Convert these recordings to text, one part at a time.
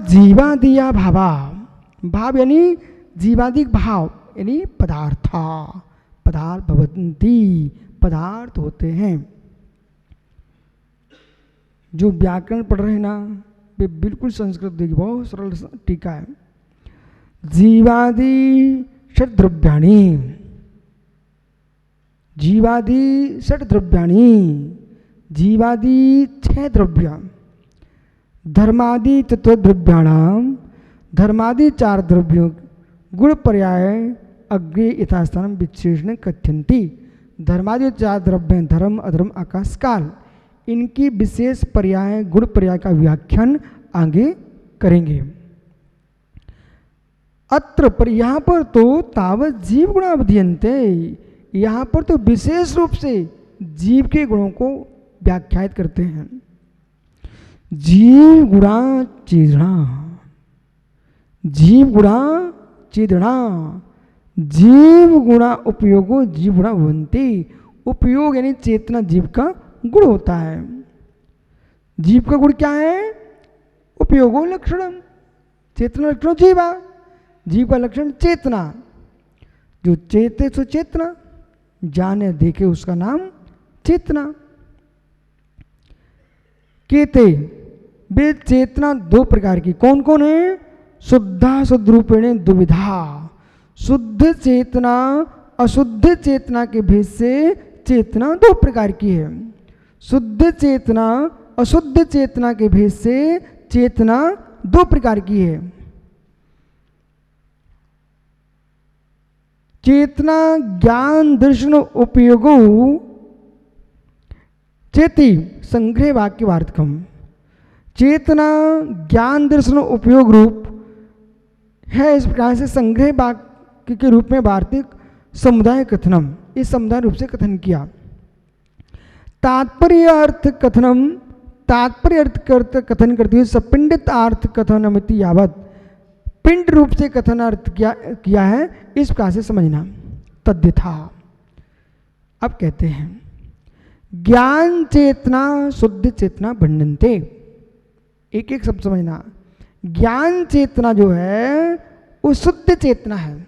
जीवादिया भावा, भाव यानी जीवादिक भाव यानी पदार्था, पदार्थ भवन्ति, पदार्थ होते हैं। जो व्याकरण पढ़ रहे हैं ना वे बिल्कुल संस्कृत देखिए, बहुत सरल टीका है। जीवादि षट द्रव्याणि, जीवादि षट द्रव्याणि, जीवादि 6 द्रव्य, धर्मादि तत्वद्रव्याणाम, धर्मादि 4 द्रव्यों, गुण पर्याय अग्रे यथास्थान विशेषण कथ्यन्ति। धर्मादि 4 द्रव्य धर्म अधर्म आकाश काल, इनकी विशेष पर्याय गुण पर्याय का व्याख्यान आगे करेंगे। अत्र पर यहाँ पर तो तावत जीव गुणा अवधीयन्ते, यहाँ पर तो विशेष रूप से जीव के गुणों को व्याख्यात करते हैं। जीव गुणा चेतना, जीव गुणा चेतना, जीव गुणा उपयोगो जीव गुणा भवन्ति। उपयोग यानी चेतना जीव का गुण होता है। जीव का गुण क्या है? उपयोगो लक्षणम, चेतना लक्षण जीवा, जीव का लक्षण चेतना। जो चेते सो चेतना, जाने देखे उसका नाम चेतना। केते वे चेतना 2 प्रकार की, कौन कौन है? शुद्धा शुद्ध दुविधा, शुद्ध चेतना अशुद्ध चेतना के भेद से चेतना 2 प्रकार की है। शुद्ध चेतना अशुद्ध चेतना के भेद से चेतना 2 प्रकार की है। चेतना ज्ञान दर्शन उपयोगो चेति संग्रह वाक्य वार्तकम। चेतना ज्ञान दर्शन उपयोग रूप है, इस प्रकार से संग्रह वाक्य के रूप में वार्तिक समुदाय कथनम, इस समुदाय रूप से कथन किया। तात्पर्य अर्थ कथनम, तात्पर्य अर्थ कथन करते हुए सपिंडित अर्थ कथनमिति यावत, पिंड रूप से कथन अर्थ किया है, इस प्रकार से समझना। तद्यथा अब कहते हैं ज्ञान चेतना शुद्ध चेतना भंडनते, एक एक शब्द समझना। ज्ञान चेतना जो है वो शुद्ध चेतना है।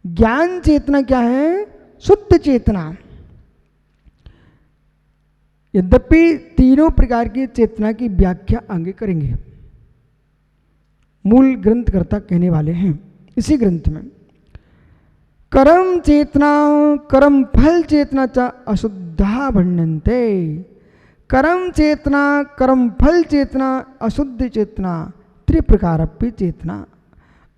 ज्ञान चेतना क्या है? शुद्ध चेतना। यद्यपि तीनों प्रकार की चेतना की व्याख्या आगे करेंगे, मूल ग्रंथकर्ता कहने वाले हैं इसी ग्रंथ में। कर्म चेतना कर्म फल चेतना च अशुद्धा भण्यन्ते। कर्म चेतना कर्म फल चेतना अशुद्ध चेतना त्रिप्रकारपि चेतना।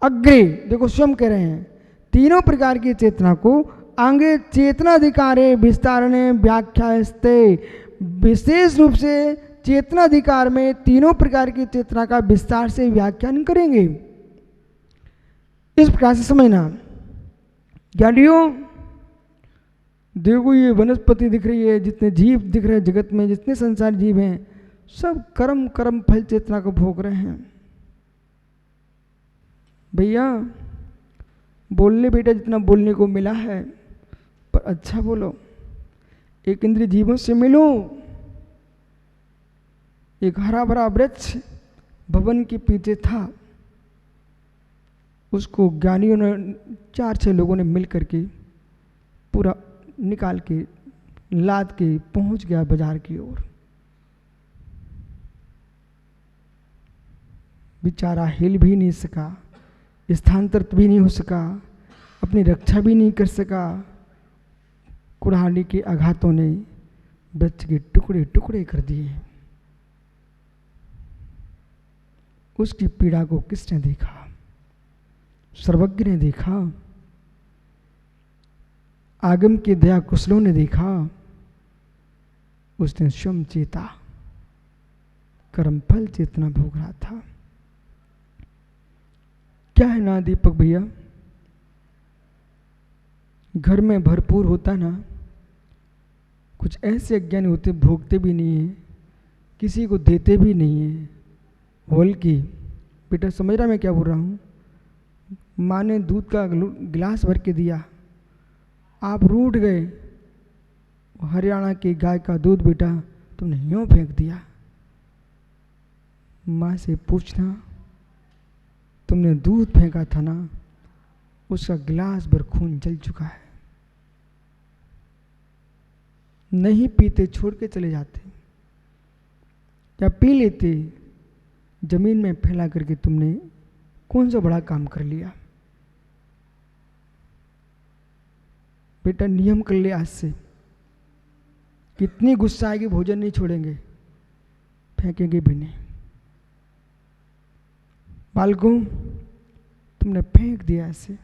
अग्रे देखो स्वयं कह रहे हैं तीनों प्रकार की चेतना को आगे चेतनाधिकारे विस्तारणे व्याख्यास्ते, विशेष रूप से चेतनाधिकार में तीनों प्रकार की चेतना का विस्तार से व्याख्यान करेंगे। इस प्रकार से समझना। ज्ञानियों देखो ये वनस्पति दिख रही है, जितने जीव दिख रहे हैं जगत में, जितने संसार जीव हैं, सब कर्म कर्म फल चेतना को भोग रहे हैं। भैया बोलने बेटा जितना बोलने को मिला है, पर अच्छा बोलो। एक इंद्रिय जीवों से मिलो। एक हरा भरा वृक्ष भवन के पीछे था, उसको ज्ञानियों ने 4-6 लोगों ने मिल करके पूरा निकाल के लाद के पहुंच गया बाजार की ओर। बेचारा हिल भी नहीं सका, स्थानांतरित भी नहीं हो सका, अपनी रक्षा भी नहीं कर सका। कुल्हाड़ी के आघातों ने वृक्ष के टुकड़े टुकड़े कर दिए। उसकी पीड़ा को किसने देखा? सर्वज्ञ ने देखा, आगम की दया कुशलों ने देखा। उसने स्वयं चेता, कर्मफल चेतना भोग रहा था। क्या है ना दीपक भैया, घर में भरपूर होता ना, कुछ ऐसे अज्ञानी होते भोगते भी नहीं है, किसी को देते भी नहीं है। बोल की बेटा समझ रहा मैं क्या बोल रहा हूँ? माँ ने दूध का गिलास भर के दिया, आप रूठ गए। हरियाणा की गाय का दूध बेटा तुमने यूँ फेंक दिया। माँ से पूछना तुमने दूध फेंका था ना, उसका गिलास भर खून जल चुका है। नहीं पीते छोड़ के चले जाते, या पी लेते, जमीन में फैला करके तुमने कौन सा बड़ा काम कर लिया। बेटा नियम कर ले आज से, कितनी गुस्सा आएगी, भोजन नहीं छोड़ेंगे, फेंकेंगे भी नहीं। बालकों, तुमने फेंक दिया ऐसे।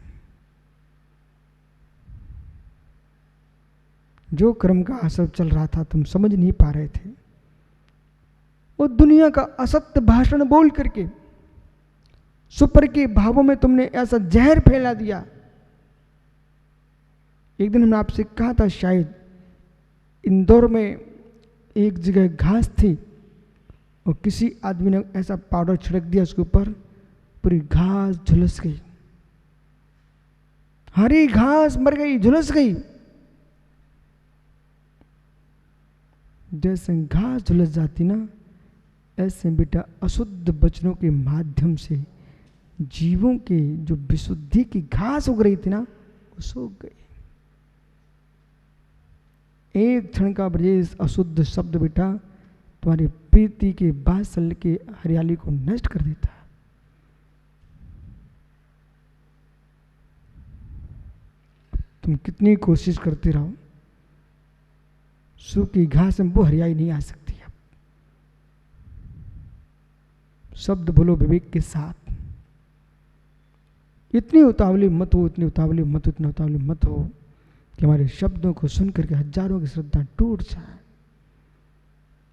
जो कर्म का असर चल रहा था तुम समझ नहीं पा रहे थे, वो दुनिया का असत्य भाषण बोल करके सुपर के भावों में तुमने ऐसा जहर फैला दिया। एक दिन हमने आपसे कहा था, शायद इंदौर में एक जगह घास थी और किसी आदमी ने ऐसा पाउडर छिड़क दिया उसके ऊपर, पूरी घास झुलस गई, हरी घास मर गई, झुलस गई। जैसे घास झुलस जाती ना, ऐसे बेटा अशुद्ध वचनों के माध्यम से जीवों के जो विशुद्धि की घास उग रही थी ना, वो सूख गई। एक क्षण का ब्रजेश अशुद्ध शब्द बेटा तुम्हारी प्रीति के वात्सल्य के हरियाली को नष्ट कर देता है। तुम कितनी कोशिश करते रहो, सूखी घास में वो हरियाली नहीं आ सकती। अब शब्द बोलो विवेक के साथ। इतनी उतावली मत हो, इतनी उतावली मत हो, इतनी उतावली मत हो कि हमारे शब्दों को सुन करके हजारों की श्रद्धा टूट जाए।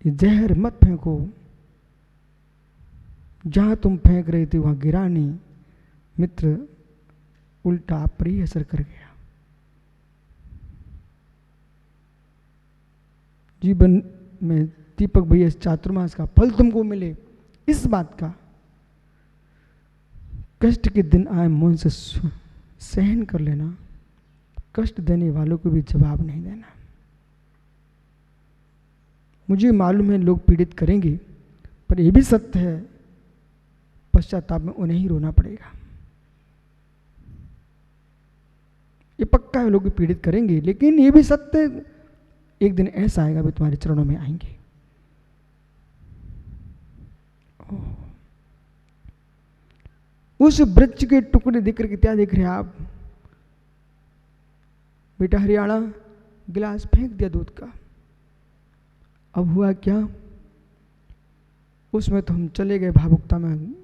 ये जहर मत फेंको, जहां तुम फेंक रहे थे वहां गिरा नहीं, मित्र उल्टा आप पर ही असर कर गया। जीवन में दीपक भैया इस चातुर्मास का फल तुमको मिले, इस बात का कष्ट के दिन आए मौन से सहन कर लेना, कष्ट देने वालों को भी जवाब नहीं देना। मुझे मालूम है लोग पीड़ित करेंगे, पर यह भी सत्य है पश्चाताप में उन्हें ही रोना पड़ेगा। ये पक्का है, लोग पीड़ित करेंगे, लेकिन ये भी सत्य एक दिन ऐसा आएगा भी तुम्हारे चरणों में आएंगे। उस वृक्ष के टुकड़े देख करके क्या देख रहे हैं आप? बेटा हरियाणा गिलास फेंक दिया दूध का, अब हुआ क्या? उसमें तो हम चले गए भावुकता में,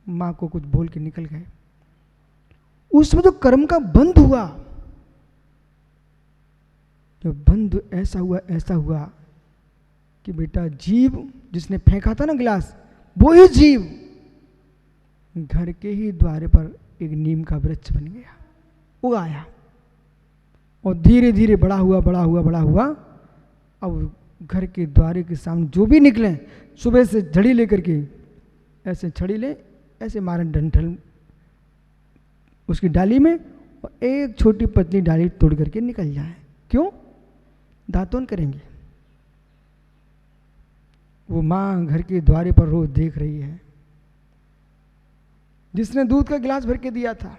माँ को कुछ बोल के निकल गए। उसमें जो कर्म का बंध हुआ, जो बंध ऐसा हुआ कि बेटा जीव जिसने फेंका था ना गिलास, वो ही जीव घर के ही द्वारे पर एक नीम का वृक्ष बन गया, उगाया और धीरे धीरे बड़ा हुआ। अब घर के द्वारे के सामने जो भी निकले, सुबह से झड़ी लेकर के ऐसे छड़ी ले, ऐसे मारन डंठल उसकी डाली में, और एक छोटी पतली डाली तोड़ करके निकल जाए। क्यों? दातुन करेंगे। वो माँ घर के द्वारे पर रोज देख रही है, जिसने दूध का गिलास भर के दिया था,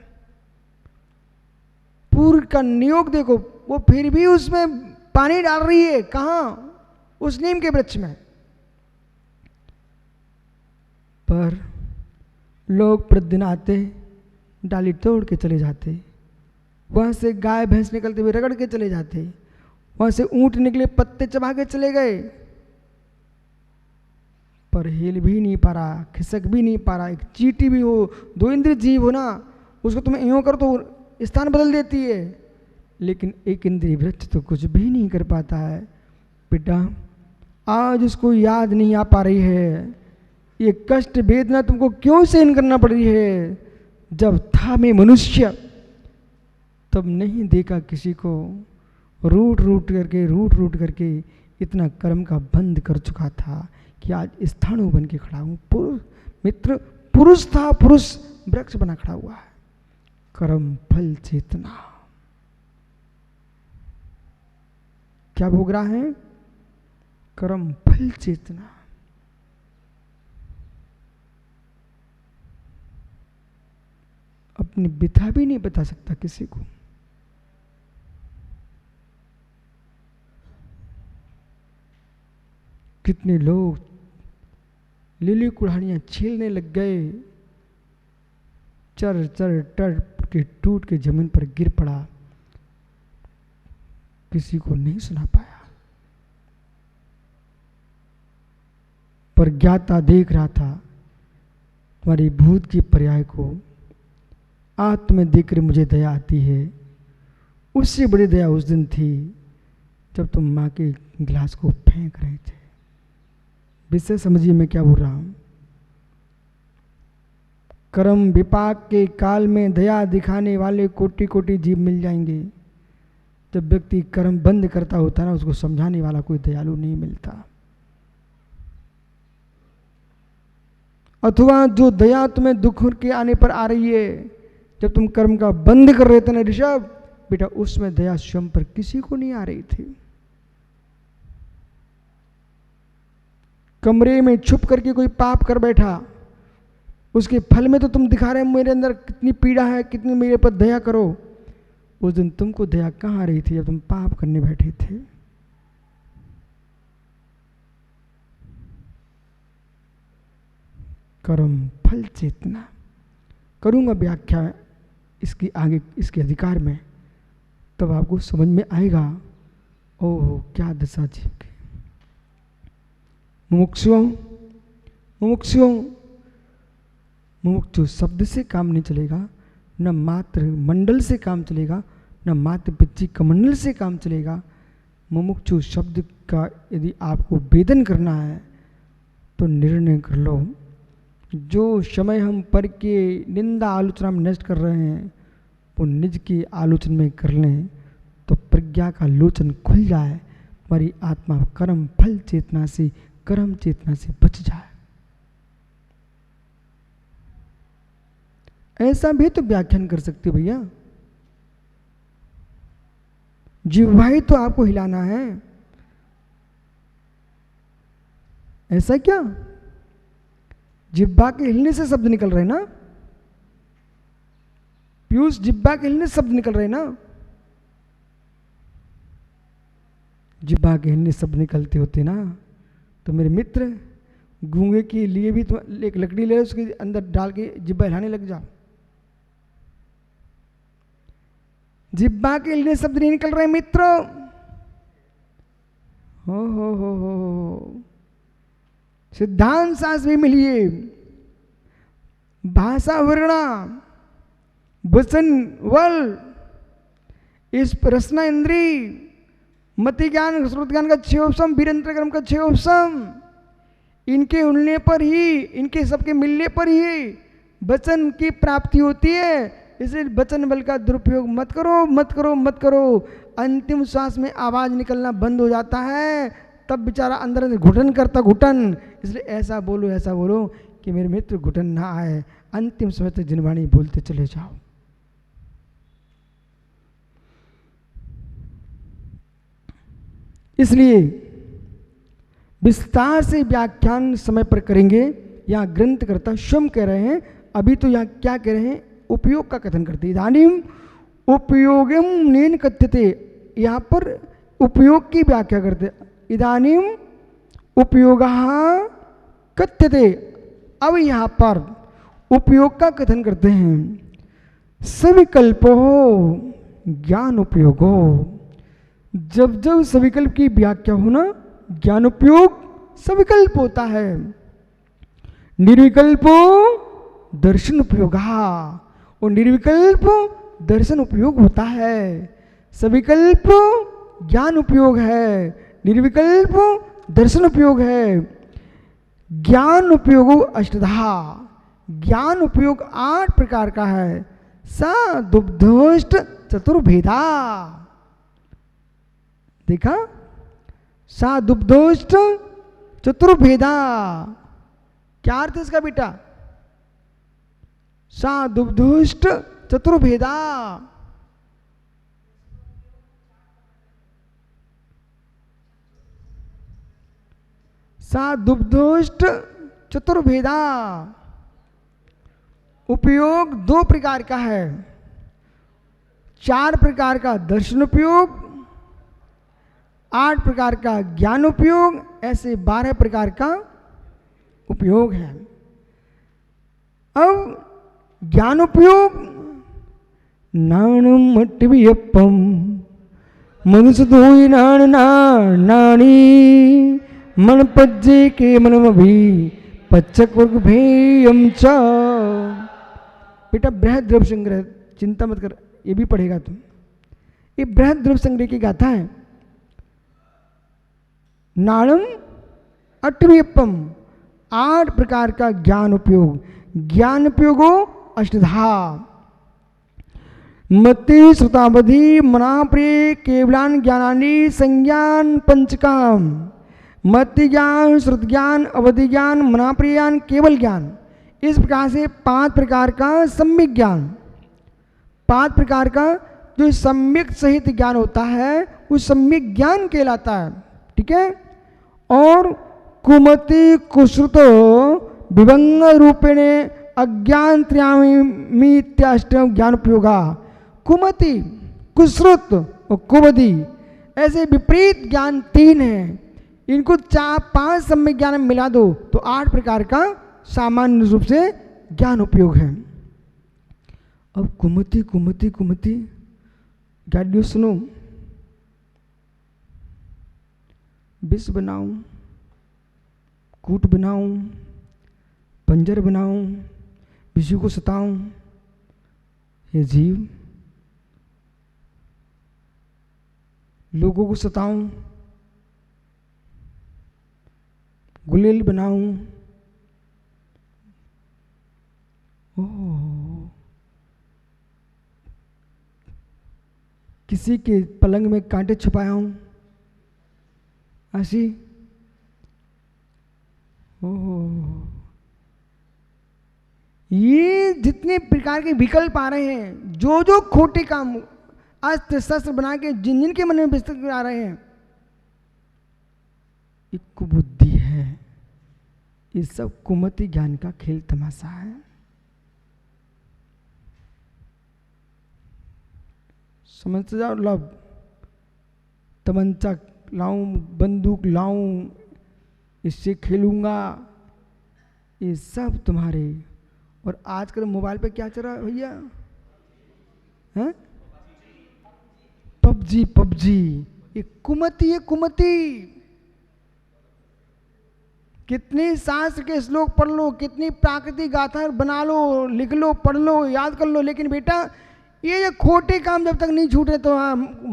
पूर्व का नियोग देखो, वो फिर भी उसमें पानी डाल रही है। कहाँ? उस नीम के वृक्ष में। पर लोग प्रतिदिन आते, डाली तोड़ के चले जाते, वहां से गाय भैंस निकलते हुए रगड़ के चले जाते, वहां से ऊंट निकले पत्ते चबा के चले गए, पर हिल भी नहीं पा रहा, खिसक भी नहीं पा रहा। एक चींटी भी हो, दो इंद्रिय जीव हो ना, उसको तुम यूं कर तो स्थान बदल देती है, लेकिन एक इंद्रिय वृक्ष तो कुछ भी नहीं कर पाता है। बेटा आज उसको याद नहीं आ पा रही है, ये कष्ट वेदना तुमको क्यों सहन करना पड़ रही है? जब था मैं मनुष्य तब नहीं देखा किसी को, रूट रूट करके इतना कर्म का बंध कर चुका था कि आज स्थाणु बन के खड़ा हूं। मित्र पुरुष था, पुरुष वृक्ष बना खड़ा हुआ है। कर्म फल चेतना क्या भोग रहा है? कर्म फल चेतना। अपनी व्यथा भी नहीं बता सकता किसी को। कितने लोग लिली कुल्हाड़ियां छीलने लग गए, चर चर टर के टूट के जमीन पर गिर पड़ा, किसी को नहीं सुना पाया। पर ज्ञाता देख रहा था तुम्हारी भूत की पर्याय को, आज तुम्हें देखकर मुझे दया आती है। उससे बड़ी दया उस दिन थी जब तुम माँ के गिलास को फेंक रहे थे। विषय समझिए मैं क्या बोल रहा हूं। कर्म विपाक के काल में दया दिखाने वाले कोटि कोटि जीव मिल जाएंगे। जब व्यक्ति कर्म बंद करता होता है ना, उसको समझाने वाला कोई दयालु नहीं मिलता। अथवा जो दया तुम्हें दुख के आने पर आ रही है, जब तुम कर्म का बंद कर रहे थे ना ऋषभ, बेटा उसमें दया स्वयं पर किसी को नहीं आ रही थी। कमरे में छुप करके कोई पाप कर बैठा, उसके फल में तो तुम दिखा रहे मेरे अंदर कितनी पीड़ा है, कितनी मेरे पर दया करो। उस दिन तुमको दया कहाँ आ रही थी जब तुम पाप करने बैठे थे। कर्म फल चेतना, करूंगा व्याख्या इसकी आगे इसके अधिकार में, तब आपको समझ में आएगा ओह क्या दशा जीव की। मुमुक्षु शब्द से काम नहीं चलेगा, न मात्र मंडल से काम चलेगा, न मात्र पिच्ची कमंडल से काम चलेगा। मुमुक्षु शब्द का यदि आपको वेदन करना है तो निर्णय कर लो, जो समय हम पर के निंदा आलोचना में नष्ट कर रहे हैं वो निज की आलोचना में कर लें तो प्रज्ञा का लोचन खुल जाए, हमारी आत्मा कर्म फल चेतना से कर्म चेतना से बच जाए। ऐसा भी तो व्याख्यान कर सकते भैया। जिह्वा ही तो आपको हिलाना है, ऐसा क्या? जिह्वा के हिलने से शब्द निकल रहे ना पीयूष, जिह्वा के हिलने से शब्द निकल रहे ना। जिह्वा के हिलने शब्द निकलते होते ना तो मेरे मित्र गूंगे के लिए भी तुम एक लकड़ी ले उसके अंदर डाल के जिह्वा हिलाने लग जाओ। जिह्वा के लिए शब्द नहीं निकल रहे मित्रों। हो सिद्धांत शास्त्र भी मिलिए, भाषा वर्णा वचन वल इस रसना इंद्री मति ज्ञान श्रुत ज्ञान का क्षेपसम वीरेंद्र क्रम का क्षेपसम, इनके उड़ने पर ही, इनके सबके मिलने पर ही वचन की प्राप्ति होती है। इसलिए वचन बल का दुरुपयोग मत करो मत करो मत करो। अंतिम श्वास में आवाज निकलना बंद हो जाता है, तब बेचारा अंदर से घुटन करता घुटन। इसलिए ऐसा बोलो कि मेरे मित्र घुटन ना आए। अंतिम समय तक जिनवाणी बोलते चले जाओ। इसलिए विस्तार से व्याख्यान समय पर करेंगे। यहाँ ग्रंथकर्ता स्वयं कह रहे हैं, अभी तो यहाँ क्या कह रहे हैं, उपयोग का कथन करते। इदानीम उपयोगम नेन कथ्यते, यहाँ पर उपयोग की व्याख्या करते। इदानीम उपयोगः कथ्यते, अब यहाँ पर उपयोग का कथन करते हैं। सविकल्पो ज्ञान उपयोगो, जब जब सविकल्प की व्याख्या हो ना, ज्ञान उपयोग सविकल्प होता है। निर्विकल्पो दर्शन उपयोगा, और निर्विकल्प दर्शन उपयोग होता है। सविकल्प ज्ञान उपयोग है, निर्विकल्प दर्शन उपयोग है। ज्ञान उपयोग अष्टधा, ज्ञान उपयोग 8 प्रकार का है। सा दुग्धोष्ट चतुर्भेदा, देखा, सा दुग्धोष्ट चतुर्भेदा, क्या अर्थ है इसका बेटा? सा दुग्धोष्ट चतुर्भेदा, सा दुग्धोष्ट चतुर्भेदा। उपयोग 2 प्रकार का है, 4 प्रकार का दर्शन उपयोग, 8 प्रकार का ज्ञान उपयोग, ऐसे 12 प्रकार का उपयोग है। अब ज्ञान उपयोग, नाणम अट्टवियप्पम मनुष्य नाण नाणी मन पज्जे के मनमभि पच्चक वर्ग भेयम च। बेटा बृहद द्रव्य संग्रह, चिंता मत कर, ये भी पढ़ेगा तुम। ये बृहद द्रव्य संग्रह की गाथा है। नाणम अट्टवियप्पम, 8 प्रकार का ज्ञान उपयोग। ज्ञान उपयोगो अष्टधा, मति श्रुतावधि मनाप्रिय केवलान ज्ञानानि संज्ञान पंचकाम। मति ज्ञान, श्रुत ज्ञान, अवधि ज्ञान, मनाप्रियान, केवल ज्ञान। इस प्रकार से 5 प्रकार का सम्यक ज्ञान, 5 प्रकार का जो सम्यक सहित ज्ञान होता है वो सम्यक ज्ञान कहलाता है। ठीक है। और कुमति कुश्रुत विभंग रूपेण अज्ञान त्रयामीत्याष्टम ज्ञान उपयोगा। कुमति, कुश्रुत और कुमति ऐसे विपरीत ज्ञान 3 हैं। इनको 4-5 सम्यक ज्ञान में मिला दो तो 8 प्रकार का सामान्य रूप से ज्ञान उपयोग है। अब कुमति कुमति कुमति गाड़ियों सुनो, विष बनाऊं, कूट बनाऊं, पंजर बनाऊं, विषु को सताऊं, हे जीव, लोगों को सताऊं, गुलेल बनाऊं। ओह, किसी के पलंग में कांटे छुपाया हूं, ऐसी। ओह, ये जितने प्रकार के विकल्प आ रहे हैं, जो जो खोटे काम अस्त्र शस्त्र बना के जिन जिन के मन में विस्तृत आ रहे हैं, ये कुबुद्धि है। ये सब कुमति ज्ञान का खेल तमाशा है। समझते जाओ। लब तमंचा लाऊं, बंदूक लाऊं, इससे खेलूंगा, ये सब तुम्हारे। और आजकल मोबाइल पे क्या चल रहा है भैया? हैं? पबजी पबजी, ये कुमति है कुमति। कितने शास्त्र के श्लोक पढ़ लो, कितनी प्राकृतिक गाथा बना लो, लिख लो, पढ़ लो, याद कर लो, लेकिन बेटा ये खोटे काम जब तक नहीं छूटे तो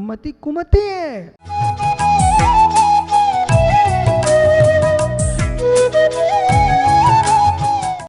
मति कुमति है।